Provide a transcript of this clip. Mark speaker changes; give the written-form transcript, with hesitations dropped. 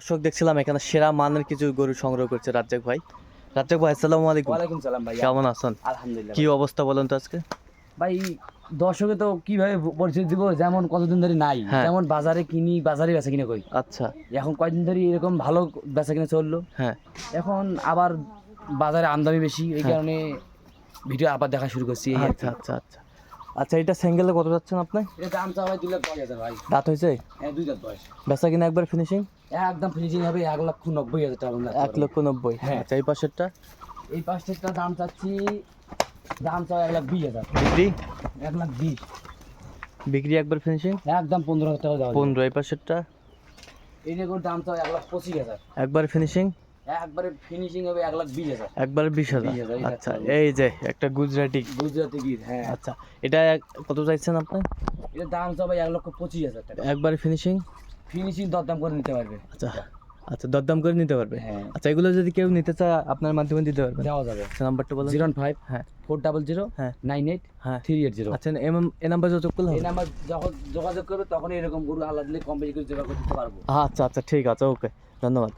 Speaker 1: দর্শক দেখছিলাম এখানে সেরা মানের কিছু গরু সংগ্রহ করছে রাজ্জাক ভাই। রাজ্জাক ভাই আসসালামু আলাইকুম।
Speaker 2: ওয়ালাইকুম সালাম ভাই।
Speaker 1: কেমন আছেন?
Speaker 2: আলহামদুলিল্লাহ
Speaker 1: কি অবস্থা বলেন তো আজকে?
Speaker 2: ভাই। দর্শকে তো কিভাবে পরিচয় দিব, যেমন কতদিন ধরে নাই,
Speaker 1: হ্যাঁ।
Speaker 2: যেমন বাজারে কিনি, বাজারে বেচা কিনে করি।
Speaker 1: আচ্ছা।
Speaker 2: এখন কয়দিন ধরে এরকম ভালো বেচা কিনে চললো,
Speaker 1: হ্যাঁ
Speaker 2: এখন আবার বাজারে আমদানি বেশি, এই
Speaker 1: হ্যাঁ।
Speaker 2: কারণে ভিডিও আবার দেখা শুরু করছি। এই আর
Speaker 1: আচ্ছা
Speaker 2: কি।
Speaker 1: আচ্ছা আচ্ছা আচ্ছা, এটা সিঙ্গেলে কত যাচ্ছেন আপনি?
Speaker 2: এটা দাম চাওয়া হয় 2,10,000 ভাই।
Speaker 1: দাঁত হয়েছে?
Speaker 2: হ্যাঁ, 2 দাঁত বয়স।
Speaker 1: বেচা কিনা একবার ফিনিশিং?
Speaker 2: একদম ফিনিশিং হবে 1,90,000 টাকা।
Speaker 1: 1,90,000।
Speaker 2: হ্যাঁ।
Speaker 1: আচ্ছা, এই পাশেরটা?
Speaker 2: এই পাঁচটা দাম চাচ্ছি, দাম চাওয়া 1,20,000।
Speaker 1: বিক্রি?
Speaker 2: 1,20,000।
Speaker 1: বিক্রি একবার ফিনিশিং?
Speaker 2: একদম 15,000 টাকা দেওয়া যাবে।
Speaker 1: 15। এই পাশেরটা?
Speaker 2: এই রেগুলোর দাম চাওয়া 1,25,000।
Speaker 1: একবার ফিনিশিং?
Speaker 2: একবারে ফিনিশিং হবে 1,20,000।
Speaker 1: একবার 20,000।
Speaker 2: 20,000, এই
Speaker 1: আচ্ছা,
Speaker 2: একটা
Speaker 1: এই যে একটা গুজরাটি।
Speaker 2: গুজরাটি গির। হ্যাঁ,
Speaker 1: আচ্ছা, এটা কত চাইছেন আপনি?
Speaker 2: এটার দাম চাওয়া 1,25,000 টাকা।
Speaker 1: একবার ফিনিশিং?
Speaker 2: ফিনিশিং দরদাম করে নিতে পারবে।
Speaker 1: আচ্ছা আচ্ছা, দরদাম করে নিতে পারবে।
Speaker 2: হ্যাঁ,
Speaker 1: আচ্ছা, এগুলো যদি কেউ নিতে চায় আপনার মাধ্যমে দিতে পারবেন?
Speaker 2: দেওয়া যাবে।
Speaker 1: আচ্ছা, নাম্বারটা বলুন।
Speaker 2: 015
Speaker 1: হ্যাঁ
Speaker 2: 400
Speaker 1: হ্যাঁ
Speaker 2: 98
Speaker 1: হ্যাঁ।
Speaker 2: 380।
Speaker 1: আচ্ছা, এই নাম্বার যোগাযোগ করলে
Speaker 2: এই
Speaker 1: হবে?
Speaker 2: নাম্বার যখন যোগাযোগ করবে তখন এরকম গরু আল্লাহ দিলে কম বেশি করে যোগাযোগ করতে পারবো।
Speaker 1: আচ্ছা আচ্ছা, ঠিক আছে, ওকে, ধন্যবাদ।